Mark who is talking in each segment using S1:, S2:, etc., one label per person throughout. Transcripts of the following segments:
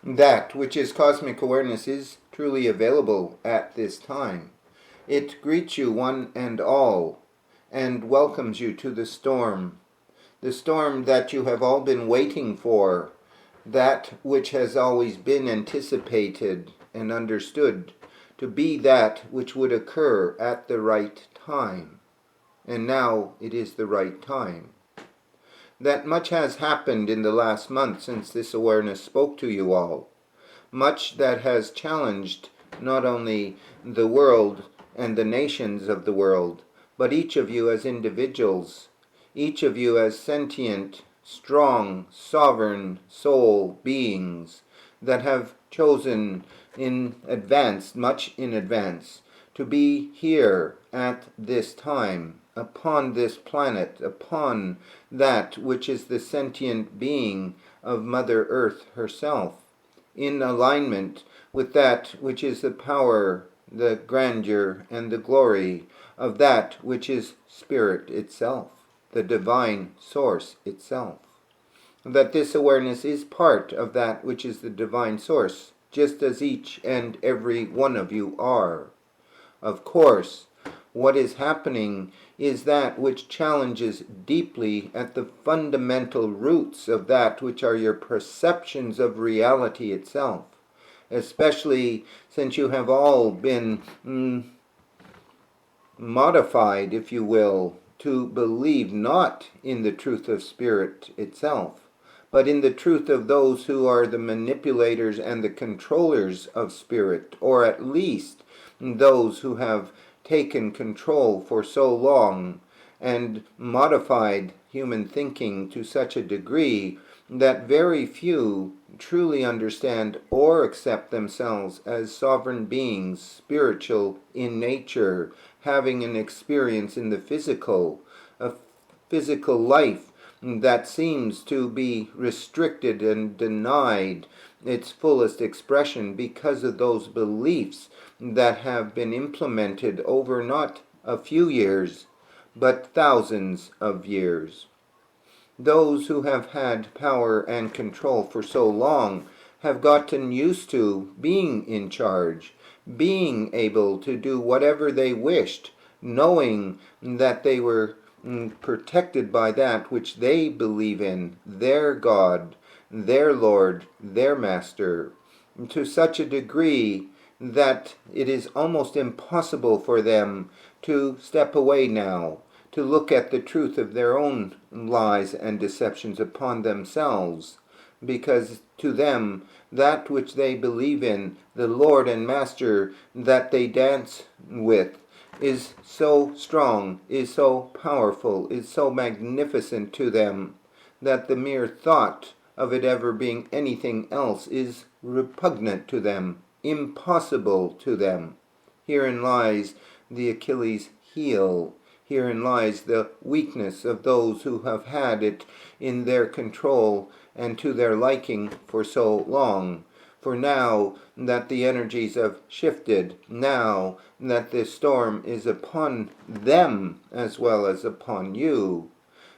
S1: That which is cosmic awareness is truly available at this time. It greets you one and all, and welcomes you to the storm that you have all been waiting for, that which has always been anticipated and understood to be that which would occur at the right time. And now it is the right time. That much has happened in the last month since this awareness spoke to you all. Much that has challenged not only the world and the nations of the world, but each of you as individuals, each of you as sentient, strong, sovereign soul beings that have chosen in advance, much in advance, to be here at this time, upon this planet, upon that which is the sentient being of Mother Earth herself, in alignment with that which is the power, the grandeur, and the glory of that which is Spirit itself, the divine source itself. That this awareness is part of that which is the divine source, just as each and every one of you are. Of course, what is happening is that which challenges deeply at the fundamental roots of that which are your perceptions of reality itself, especially since you have all been modified, if you will, to believe not in the truth of Spirit itself, but in the truth of those who are the manipulators and the controllers of Spirit, or at least those who have taken control for so long and modified human thinking to such a degree that very few truly understand or accept themselves as sovereign beings, spiritual in nature, having an experience in the physical, a physical life that seems to be restricted and denied its fullest expression because of those beliefs that have been implemented over not a few years, but thousands of years. Those who have had power and control for so long have gotten used to being in charge, being able to do whatever they wished, knowing that they were protected by that which they believe in, their God, their Lord, their Master, to such a degree that it is almost impossible for them to step away now, to look at the truth of their own lies and deceptions upon themselves, because to them that which they believe in, the Lord and Master that they dance with, is so strong, is so powerful, is so magnificent to them, that the mere thought of it ever being anything else is repugnant to them, impossible to them. Herein lies the Achilles heel. Herein lies the weakness of those who have had it in their control and to their liking for so long. For now that the energies have shifted, now that this storm is upon them as well as upon you,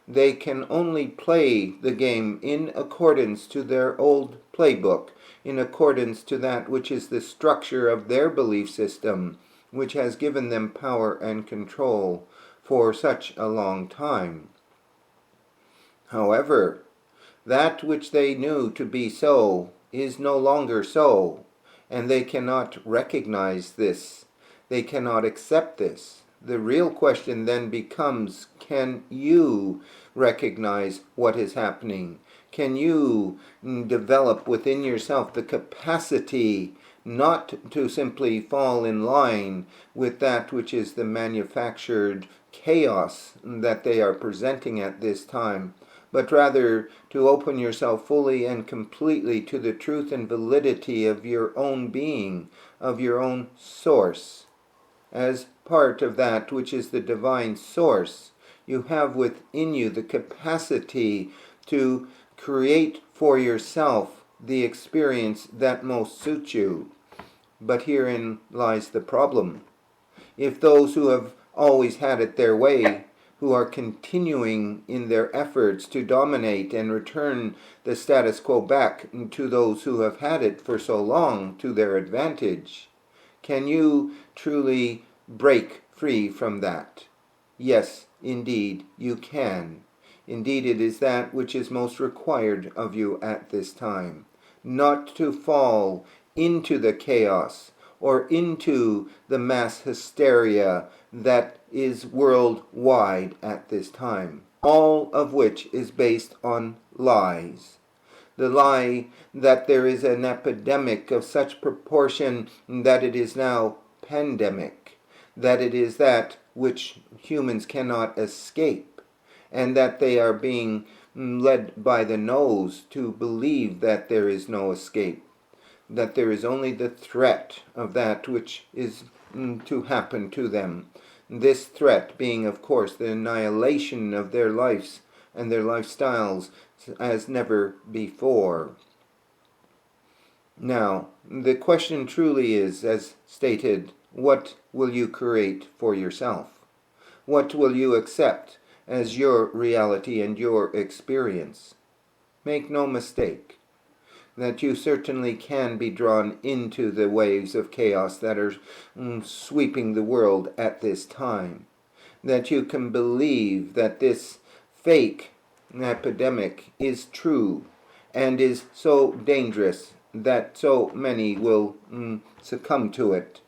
S1: they can only play the game in accordance to their old playbook, in accordance to that which is the structure of their belief system, which has given them power and control for such a long time. However, that which they knew to be so is no longer so, and they cannot recognize this. They cannot accept this. The real question then becomes, can you recognize what is happening? Can you develop within yourself the capacity not to simply fall in line with that which is the manufactured chaos that they are presenting at this time, but rather to open yourself fully and completely to the truth and validity of your own being, of your own source? As part of that which is the divine source, you have within you the capacity to create for yourself the experience that most suits you. But herein lies the problem. If those who have always had it their way, who are continuing in their efforts to dominate and return the status quo back to those who have had it for so long to their advantage. Can you truly break free from that? Yes, indeed, you can. Indeed, it is that which is most required of you at this time. Not to fall into the chaos or into the mass hysteria that is worldwide at this time, all of which is based on lies. The lie that there is an epidemic of such proportion that it is now pandemic, that it is that which humans cannot escape, and that they are being led by the nose to believe that there is no escape, that there is only the threat of that which is to happen to them. This threat being, of course, the annihilation of their lives and their lifestyles as never before. Now, the question truly is, as stated, what will you create for yourself? What will you accept as your reality and your experience? Make no mistake that you certainly can be drawn into the waves of chaos that are sweeping the world at this time. That you can believe that this fake epidemic is true and is so dangerous that so many will succumb to it.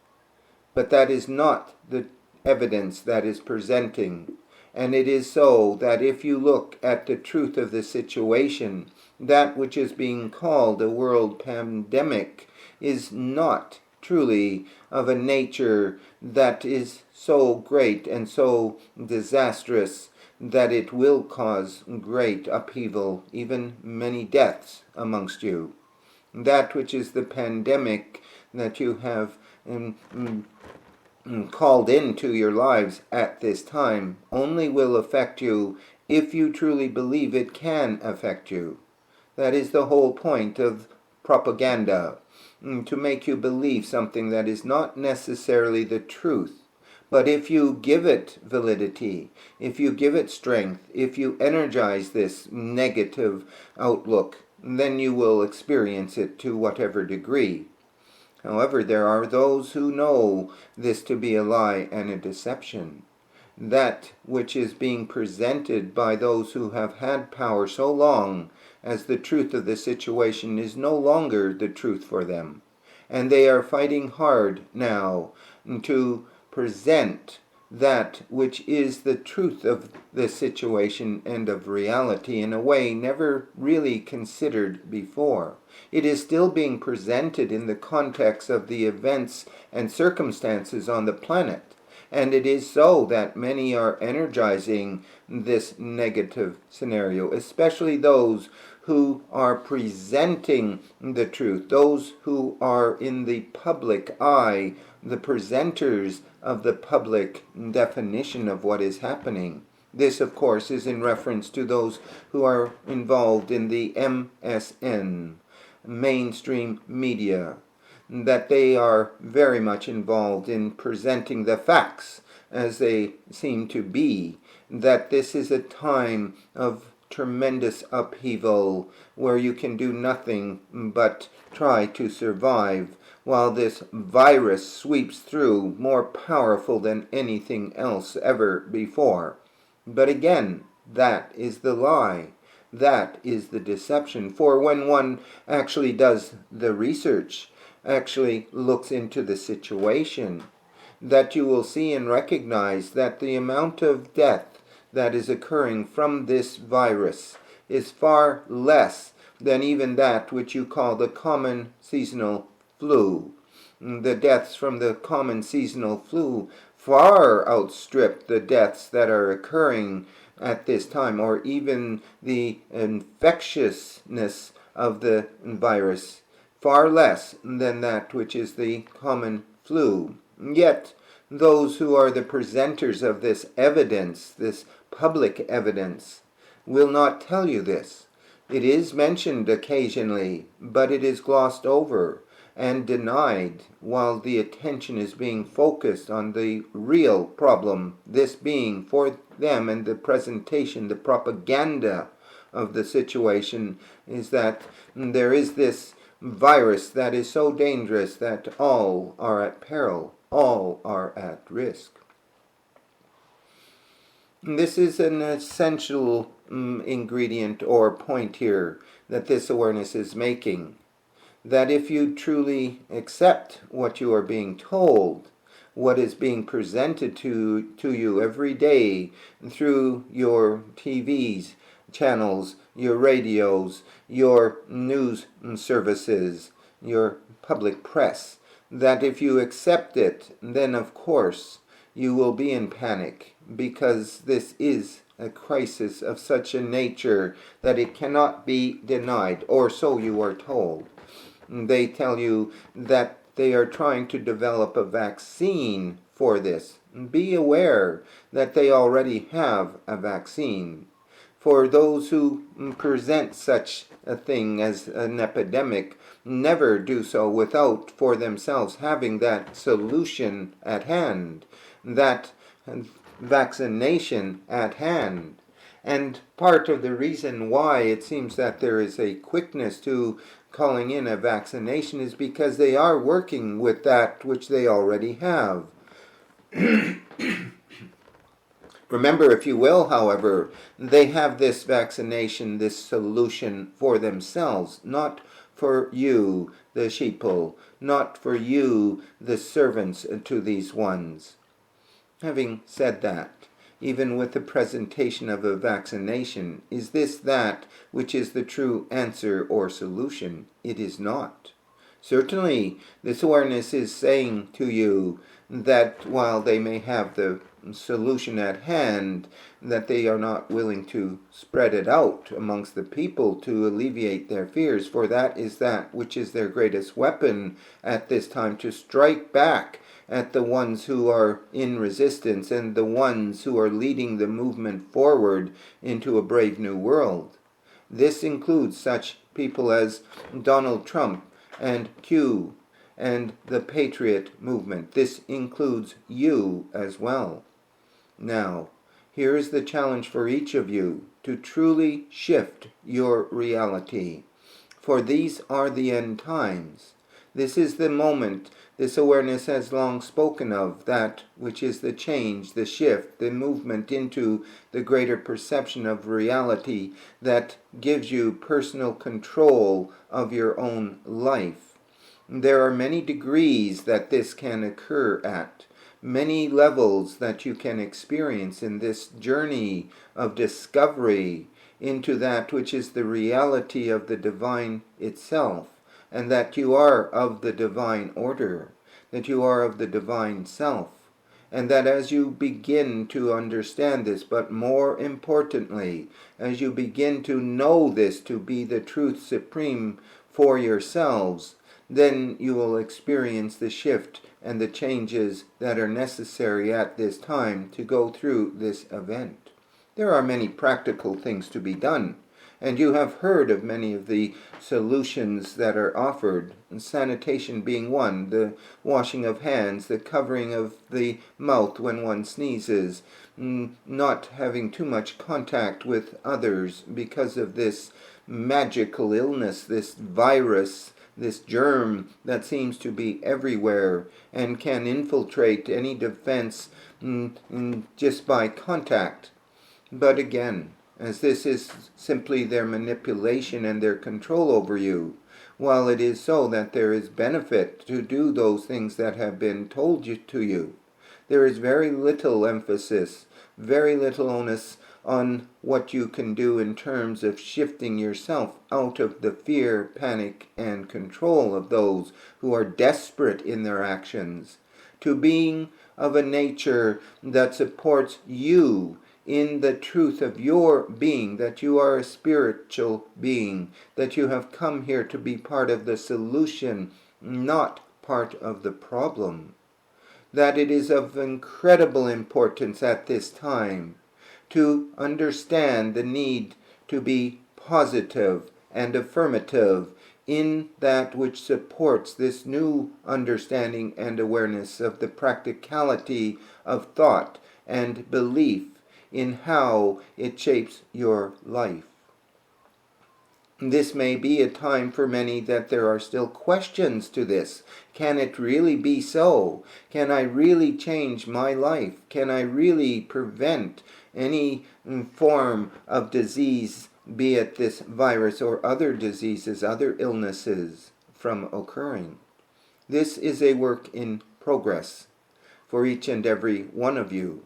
S1: But that is not the evidence that is presenting. And it is so that if you look at the truth of the situation, that which is being called a world pandemic is not truly of a nature that is so great and so disastrous that it will cause great upheaval, even many deaths amongst you. That which is the pandemic that you have called into your lives at this time only will affect you if you truly believe it can affect you. That is the whole point of propaganda, to make you believe something that is not necessarily the truth. But if you give it validity, if you give it strength, if you energize this negative outlook, then you will experience it to whatever degree. However, there are those who know this to be a lie and a deception. That which is being presented by those who have had power so long as the truth of the situation is no longer the truth for them. And they are fighting hard now to present that which is the truth of the situation and of reality in a way never really considered before. It is still being presented in the context of the events and circumstances on the planet. And it is so that many are energizing this negative scenario, especially those who are presenting the truth, those who are in the public eye, the presenters of the public definition of what is happening. This, of course, is in reference to those who are involved in the MSN, mainstream media, that they are very much involved in presenting the facts as they seem to be, that this is a time of tremendous upheaval where you can do nothing but try to survive while this virus sweeps through, more powerful than anything else ever before. But again, that is the lie. That is the deception. For when one actually does the research, actually looks into the situation, that you will see and recognize that the amount of death that is occurring from this virus is far less than even that which you call the common seasonal flu. The deaths from the common seasonal flu far outstrip the deaths that are occurring at this time, or even the infectiousness of the virus, far less than that which is the common flu. Yet, those who are the presenters of this evidence, this public evidence, will not tell you this. It is mentioned occasionally, but it is glossed over, and denied while the attention is being focused on the real problem, this being for them, and the presentation, the propaganda of the situation is that there is this virus that is so dangerous that all are at peril, all are at risk. This is an essential ingredient or point here that this awareness is making. That if you truly accept what you are being told, what is being presented to you every day through your TVs, channels, your radios, your news services, your public press, that if you accept it, then of course you will be in panic, because this is a crisis of such a nature that it cannot be denied, or so you are told. They tell you that they are trying to develop a vaccine for this. Be aware that they already have a vaccine. For those who present such a thing as an epidemic, never do so without for themselves having that solution at hand, that vaccination at hand. And part of the reason why it seems that there is a quickness to calling in a vaccination is because they are working with that which they already have. Remember, if you will, however, they have this vaccination, this solution for themselves, not for you, the sheeple, not for you, the servants to these ones. Having said that, even with the presentation of a vaccination, is this that which is the true answer or solution? It is not. Certainly, this awareness is saying to you that while they may have the solution at hand, that they are not willing to spread it out amongst the people to alleviate their fears, for that is that which is their greatest weapon at this time, to strike back at the ones who are in resistance and the ones who are leading the movement forward into a brave new world. This includes such people as Donald Trump and Q and the Patriot movement. This includes you as well. Now, here is the challenge for each of you to truly shift your reality. For these are the end times. This is the moment this awareness has long spoken of, that which is the change, the shift, the movement into the greater perception of reality that gives you personal control of your own life. There are many degrees that this can occur at, many levels that you can experience in this journey of discovery into that which is the reality of the divine itself, and that you are of the divine order, that you are of the divine self, and that as you begin to understand this, but more importantly, as you begin to know this to be the truth supreme for yourselves, then you will experience the shift and the changes that are necessary at this time to go through this event. There are many practical things to be done, and you have heard of many of the solutions that are offered, sanitation being one, the washing of hands, the covering of the mouth when one sneezes, not having too much contact with others because of this magical illness, this virus, this germ that seems to be everywhere and can infiltrate any defense just by contact. But again, as this is simply their manipulation and their control over you, while it is so that there is benefit to do those things that have been told to you, there is very little emphasis, very little onus on what you can do in terms of shifting yourself out of the fear, panic, and control of those who are desperate in their actions, to being of a nature that supports you in the truth of your being, that you are a spiritual being, that you have come here to be part of the solution, not part of the problem. That it is of incredible importance at this time to understand the need to be positive and affirmative in that which supports this new understanding and awareness of the practicality of thought and belief in how it shapes your life. This may be a time for many that there are still questions to this. Can it really be so? Can I really change my life? Can I really prevent any form of disease, be it this virus or other diseases, other illnesses, from occurring? This is a work in progress for each and every one of you.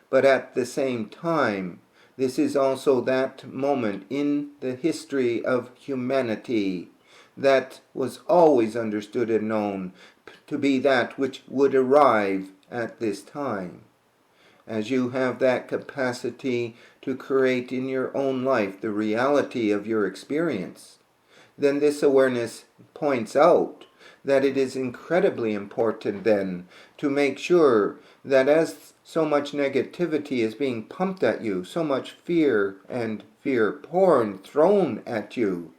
S1: But at the same time, this is also that moment in the history of humanity that was always understood and known to be that which would arrive at this time. As you have that capacity to create in your own life the reality of your experience, then this awareness points out that it is incredibly important then to make sure that as so much negativity is being pumped at you, so much fear and fear porn thrown at you,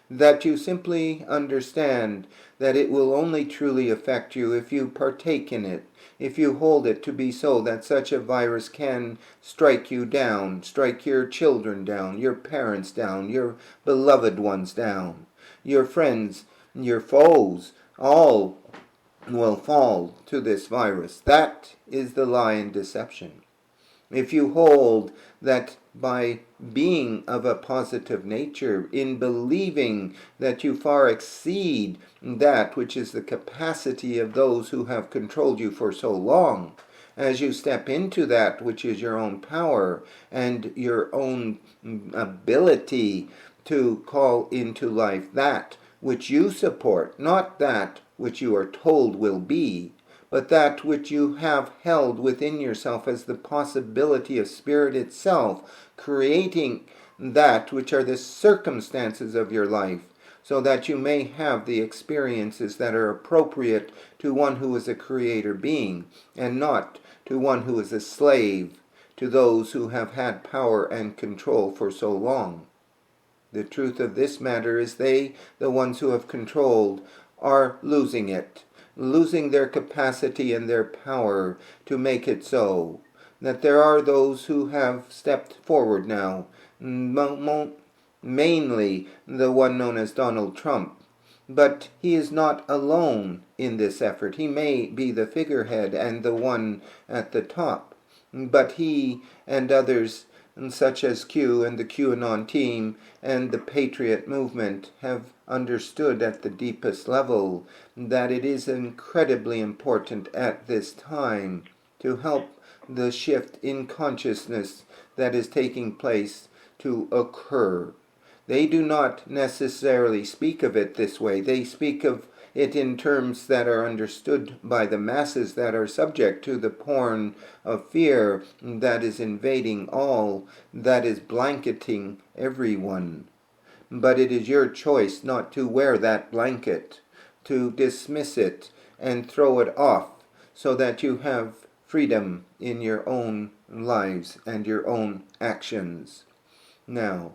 S1: that you simply understand that it will only truly affect you if you partake in it, if you hold it to be so that such a virus can strike you down, strike your children down, your parents down, your beloved ones down, your friends, your foes, all will fall to this virus. That is the lie and deception. If you hold that by being of a positive nature, in believing that you far exceed that which is the capacity of those who have controlled you for so long, as you step into that which is your own power and your own ability to call into life that which you support, not that which you are told will be, but that which you have held within yourself as the possibility of spirit itself, creating that which are the circumstances of your life, so that you may have the experiences that are appropriate to one who is a creator being, and not to one who is a slave to those who have had power and control for so long. The truth of this matter is they, the ones who have controlled, are losing it, losing their capacity and their power to make it so. That there are those who have stepped forward now, mainly the one known as Donald Trump. But he is not alone in this effort. He may be the figurehead and the one at the top, but he and others such as Q and the QAnon team and the Patriot movement have understood at the deepest level that it is incredibly important at this time to help the shift in consciousness that is taking place to occur. They do not necessarily speak of it this way. They speak of it in terms that are understood by the masses that are subject to the porn of fear that is invading all, that is blanketing everyone. But it is your choice not to wear that blanket, to dismiss it and throw it off, so that you have freedom in your own lives and your own actions. Now,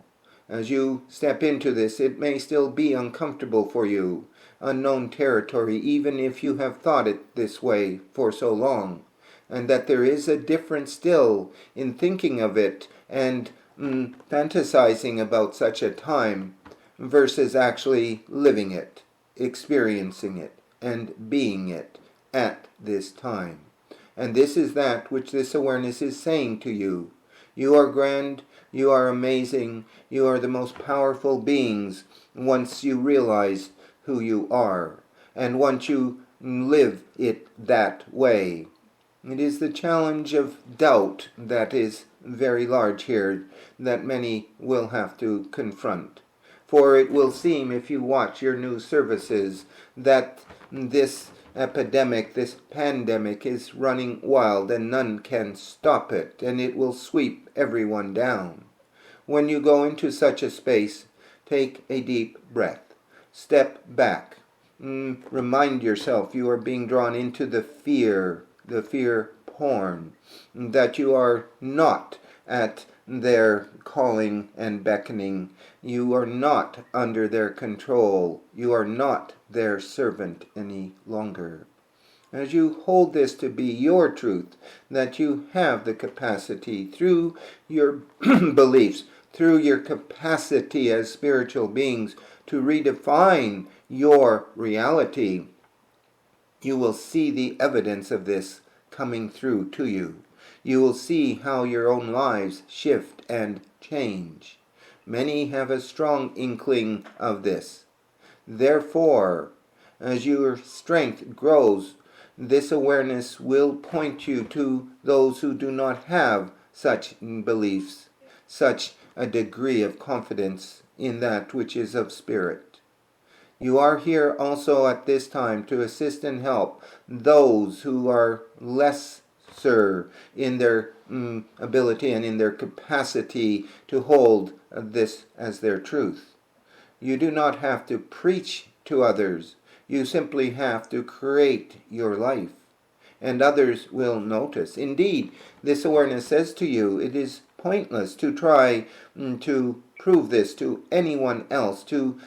S1: as you step into this, it may still be uncomfortable for you, unknown territory, even if you have thought it this way for so long, and that there is a difference still in thinking of it and fantasizing about such a time versus actually living it, experiencing it, and being it at this time. And this is that which this awareness is saying to you. You are grand, you are amazing, you are the most powerful beings once you realize who you are, and once you live it that way. It is the challenge of doubt that is very large here, that many will have to confront. For it will seem, if you watch your news services, that this epidemic, this pandemic is running wild and none can stop it, and it will sweep everyone down. When you go into such a space, take a deep breath. Step back. Remind yourself you are being drawn into the fear porn, that you are not at their calling and beckoning. You are not under their control. You are not their servant any longer. As you hold this to be your truth, that you have the capacity through your beliefs, through your capacity as spiritual beings to redefine your reality, you will see the evidence of this coming through to you. You will see how your own lives shift and change. Many have a strong inkling of this. Therefore, as your strength grows, this awareness will point you to those who do not have such beliefs, such a degree of confidence in that which is of spirit. You are here also at this time to assist and help those who are lesser in their ability and in their capacity to hold this as their truth. You do not have to preach to others. You simply have to create your life, and others will notice. Indeed, this awareness says to you, it is pointless to try to prove this to anyone else, to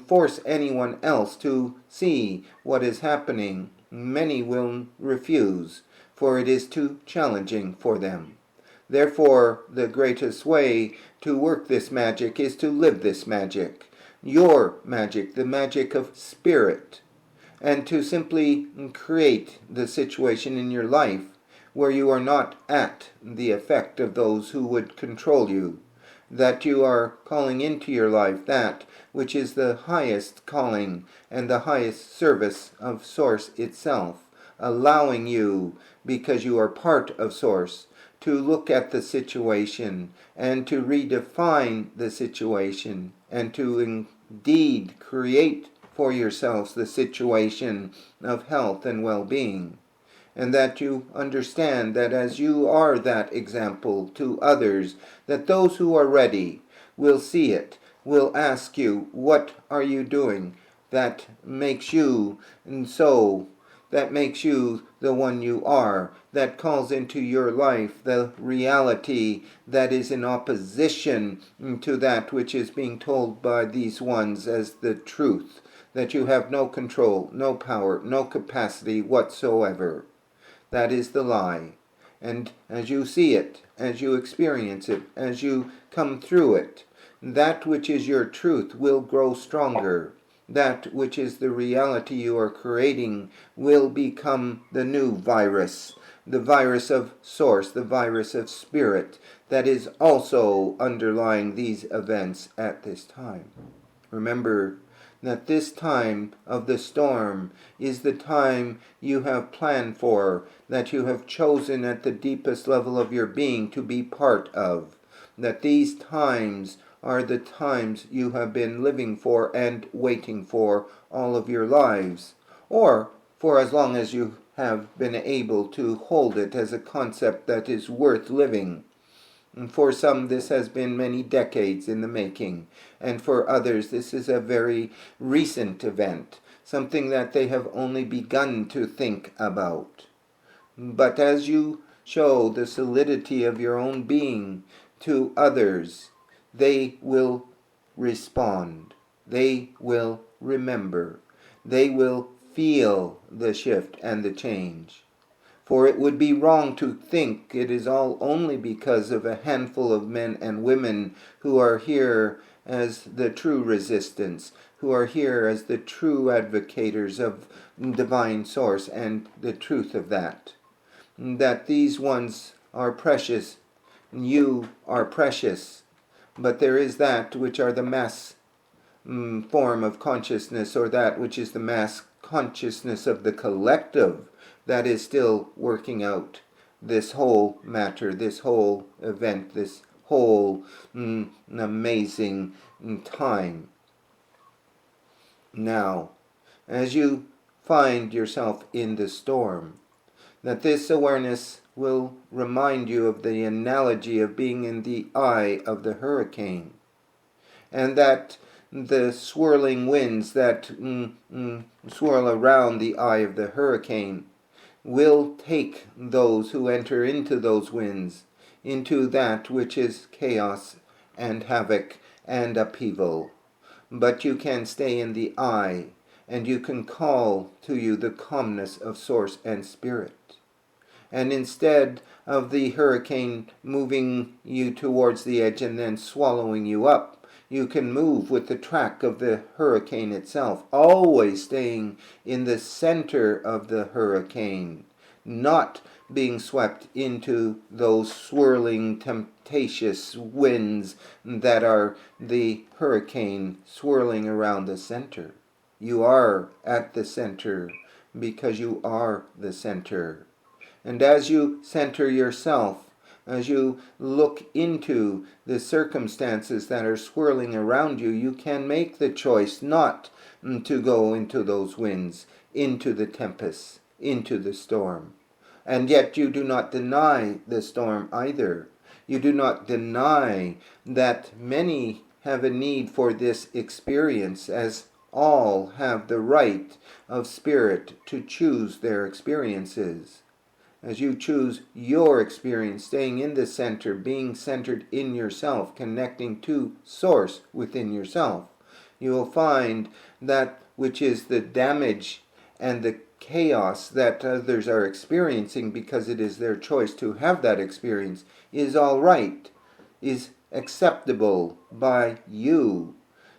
S1: force anyone else to see what is happening. Many will refuse, for it is too challenging for them. Therefore, the greatest way to work this magic is to live this magic, your magic, the magic of spirit, and to simply create the situation in your life where you are not at the effect of those who would control you, that you are calling into your life that which is the highest calling and the highest service of Source itself, allowing you, because you are part of Source, to look at the situation and to redefine the situation and to indeed create for yourselves the situation of health and well-being. And that you understand that as you are that example to others, that those who are ready will see it, will ask you, what are you doing that makes you that makes you the one you are, that calls into your life the reality that is in opposition to that which is being told by these ones as the truth, that you have no control, no power, no capacity whatsoever. That is the lie. And as you see it, as you experience it, as you come through it, that which is your truth will grow stronger. That which is the reality you are creating will become the new virus, the virus of Source, the virus of Spirit, that is also underlying these events at this time. Remember that this time of the storm is the time you have planned for, that you have chosen at the deepest level of your being to be part of, that these times are the times you have been living for and waiting for all of your lives, or for as long as you have been able to hold it as a concept that is worth living. And for some, this has been many decades in the making, and for others, this is a very recent event, something that they have only begun to think about. But as you show the solidity of your own being to others, they will respond. They will remember. They will feel the shift and the change. For it would be wrong to think it is all only because of a handful of men and women who are here as the true resistance, who are here as the true advocators of divine Source and the truth of that. That these ones are precious, you are precious, but there is that which are the mass form of consciousness, or that which is the mass consciousness of the collective, that is still working out this whole matter, this whole event, this whole amazing time. Now, as you find yourself in the storm, that this awareness will remind you of the analogy of being in the eye of the hurricane, and that the swirling winds that swirl around the eye of the hurricane will take those who enter into those winds into that which is chaos and havoc and upheaval. But you can stay in the I, and you can call to you the calmness of Source and Spirit. And instead of the hurricane moving you towards the edge and then swallowing you up, you can move with the track of the hurricane itself, always staying in the center of the hurricane, not being swept into those swirling, temptatious winds that are the hurricane swirling around the center. You are at the center because you are the center. And as you center yourself, as you look into the circumstances that are swirling around you, you can make the choice not to go into those winds, into the tempests, into the storm. And yet you do not deny the storm either. You do not deny that many have a need for this experience, as all have the right of spirit to choose their experiences. As you choose your experience, staying in the center, being centered in yourself, connecting to Source within yourself, you will find that which is the damage and the chaos that others are experiencing because it is their choice to have that experience is all right, is acceptable by you,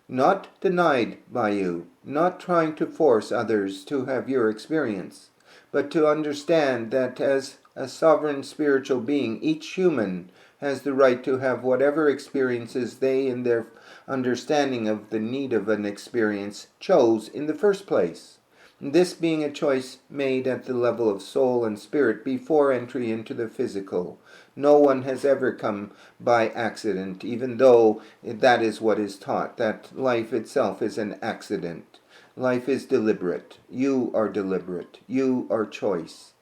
S1: not denied by you, not trying to force others to have your experience, but to understand that as a sovereign spiritual being, each human has the right to have whatever experiences they, in their understanding of the need of an experience, chose in the first place. This being a choice made at the level of soul and spirit before entry into the physical. No one has ever come by accident, even though that is what is taught, that life itself is an accident. Life is deliberate. You are deliberate. You are choice.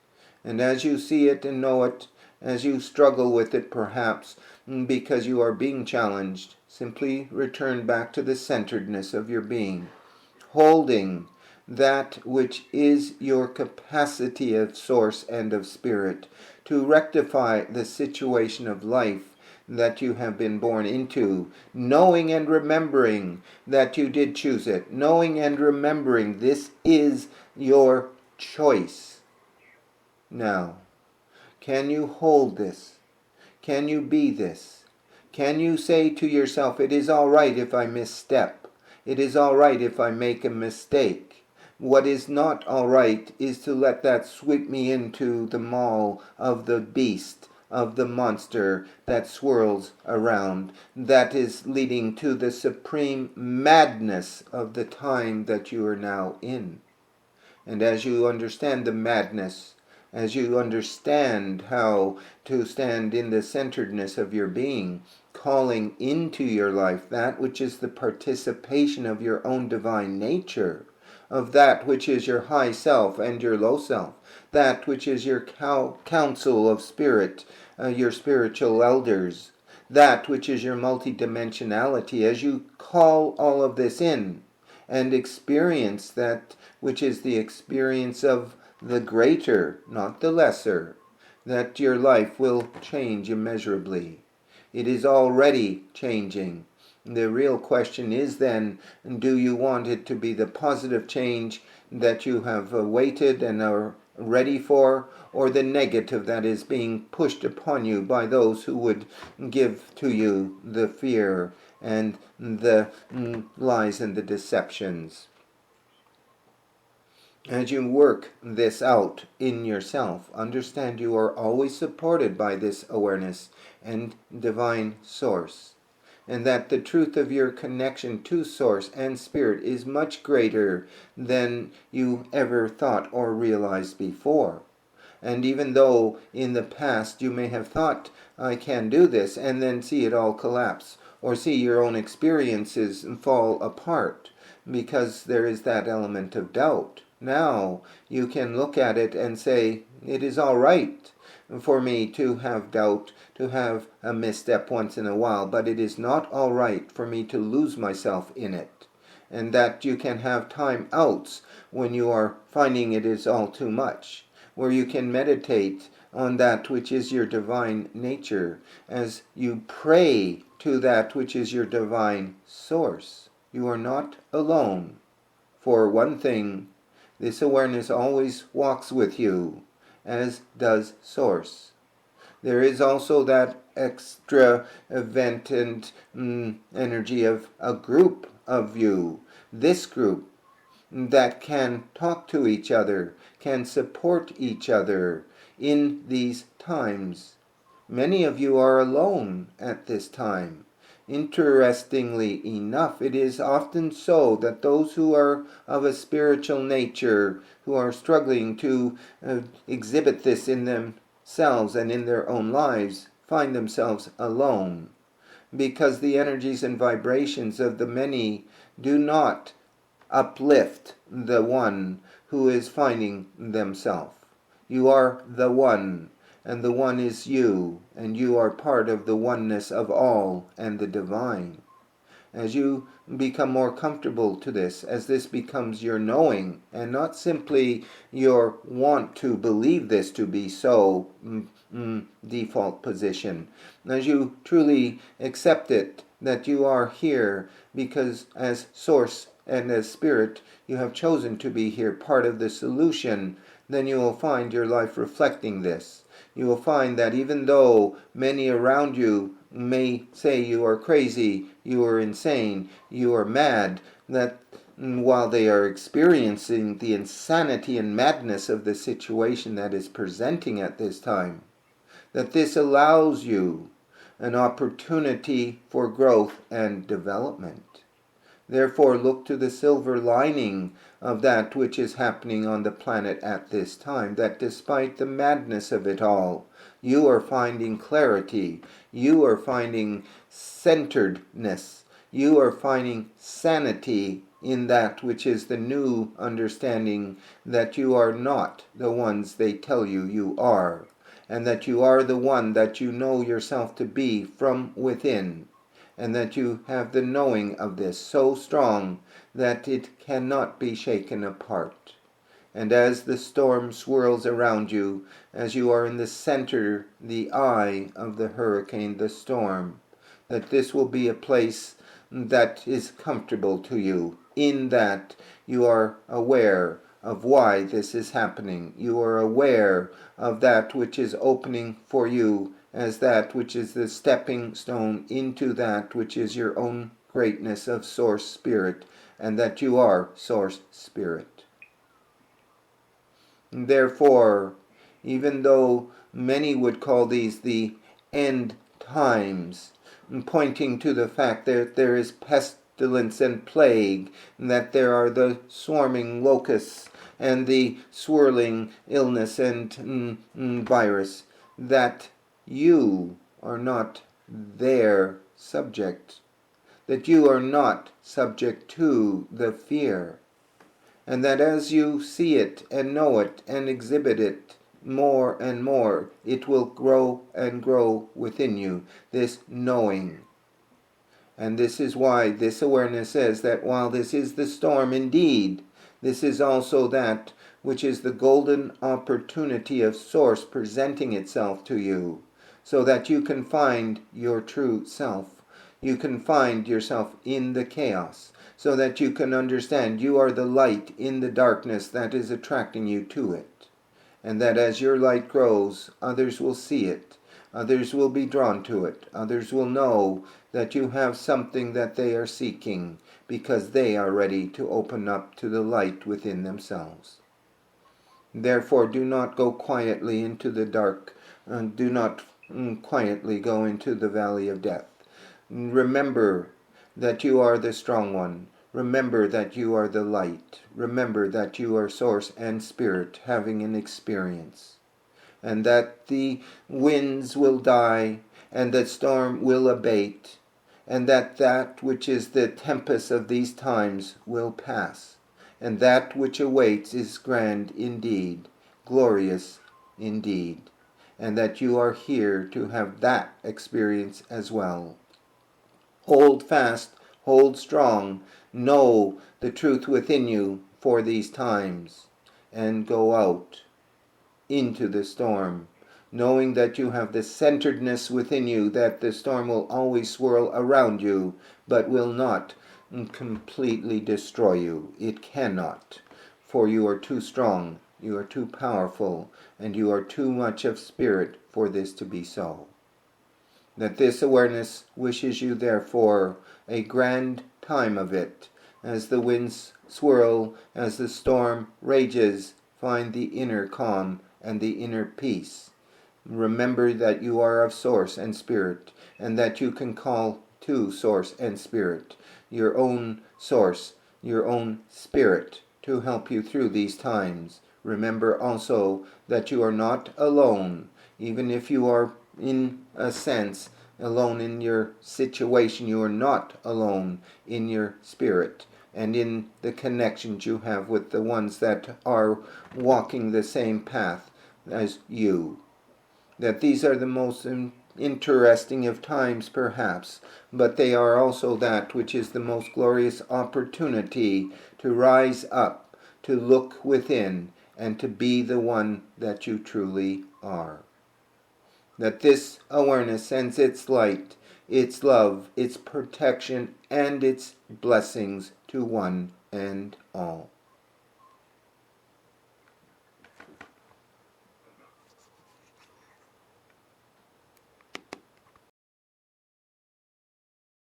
S1: And as you see it and know it, as you struggle with it perhaps because you are being challenged, simply return back to the centeredness of your being, holding that which is your capacity of Source and of Spirit to rectify the situation of life that you have been born into, knowing and remembering that you did choose it, knowing and remembering this is your choice. Now, can you hold this? Can you be this? Can you say to yourself, it is all right if I misstep. It is all right if I make a mistake. What is not all right is to let that sweep me into the maw of the beast, of the monster that swirls around, that is leading to the supreme madness of the time that you are now in. And as you understand the madness, as you understand how to stand in the centeredness of your being, calling into your life that which is the participation of your own divine nature, of that which is your high self and your low self, that which is your council of spirit, your spiritual elders, that which is your multidimensionality, as you call all of this in and experience that which is the experience of the greater, not the lesser, that your life will change immeasurably. It is already changing. The real question is then, do you want it to be the positive change that you have waited and are ready for, or the negative that is being pushed upon you by those who would give to you the fear and the lies and the deceptions? As you work this out in yourself, understand you are always supported by this awareness and divine Source, and that the truth of your connection to Source and Spirit is much greater than you ever thought or realized before. And even though in the past you may have thought, I can do this, and then see it all collapse, or see your own experiences fall apart, because there is that element of doubt, now you can look at it and say, it is all right for me to have doubt, to have a misstep once in a while, but it is not all right for me to lose myself in it. And that you can have time outs when you are finding it is all too much, where you can meditate on that which is your divine nature, as you pray to that which is your divine source. You are not alone. For one thing, this awareness always walks with you, as does Source. There is also that extra event and energy of a group of you, this group, that can talk to each other, can support each other in these times. Many of you are alone at this time. Interestingly enough, it is often so that those who are of a spiritual nature, who are struggling to exhibit this in themselves and in their own lives, find themselves alone, because the energies and vibrations of the many do not uplift the one who is finding themselves. You are the one, and the one is you, and you are part of the oneness of all and the divine. As you become more comfortable to this, as this becomes your knowing, and not simply your want to believe this to be so, default position, as you truly accept it, that you are here because as Source and as Spirit, you have chosen to be here, part of the solution, then you will find your life reflecting this. You will find that even though many around you may say you are crazy, you are insane, you are mad, that while they are experiencing the insanity and madness of the situation that is presenting at this time, that this allows you an opportunity for growth and development. Therefore, look to the silver lining of that which is happening on the planet at this time, that despite the madness of it all, you are finding clarity, you are finding centeredness, you are finding sanity in that which is the new understanding that you are not the ones they tell you you are, and that you are the one that you know yourself to be from within, and that you have the knowing of this so strong that it cannot be shaken apart. And as the storm swirls around you, as you are in the center, the eye of the hurricane, the storm, that this will be a place that is comfortable to you, in that you are aware of why this is happening. You are aware of that which is opening for you as that which is the stepping stone into that which is your own greatness of Source Spirit, and that you are Source Spirit. And therefore, even though many would call these the end times, pointing to the fact that there is pestilence and plague, and that there are the swarming locusts and the swirling illness and virus, that you are not their subject, that you are not subject to the fear, and that as you see it and know it and exhibit it more and more, it will grow and grow within you, this knowing. And this is why this awareness says that while this is the storm indeed, this is also that which is the golden opportunity of Source presenting itself to you, so that you can find your true self. You can find yourself in the chaos, so that you can understand you are the light in the darkness that is attracting you to it. And that as your light grows, others will see it, others will be drawn to it, others will know that you have something that they are seeking, because they are ready to open up to the light within themselves. Therefore, do not go quietly into the dark, do not quietly go into the valley of death. Remember that you are the strong one. Remember that you are the light. Remember that you are Source and Spirit having an experience. And that the winds will die, and the storm will abate, and that which is the tempest of these times will pass. And that which awaits is grand indeed, glorious indeed. And that you are here to have that experience as well. Hold fast, hold strong, know the truth within you for these times, and go out into the storm, knowing that you have the centeredness within you, that the storm will always swirl around you, but will not completely destroy you. It cannot, for you are too strong, you are too powerful, and you are too much of spirit for this to be so. That this awareness wishes you, therefore, a grand time of it. As the winds swirl, as the storm rages, find the inner calm and the inner peace. Remember that you are of Source and Spirit, and that you can call to Source and Spirit, your own Source, your own Spirit, to help you through these times. Remember also that you are not alone, even if you are, in a sense, alone in your situation. You are not alone in your spirit and in the connections you have with the ones that are walking the same path as you. That these are the most interesting of times, perhaps, but they are also that which is the most glorious opportunity to rise up, to look within, and to be the one that you truly are. That this awareness sends its light, its love, its protection, and its blessings to one and all.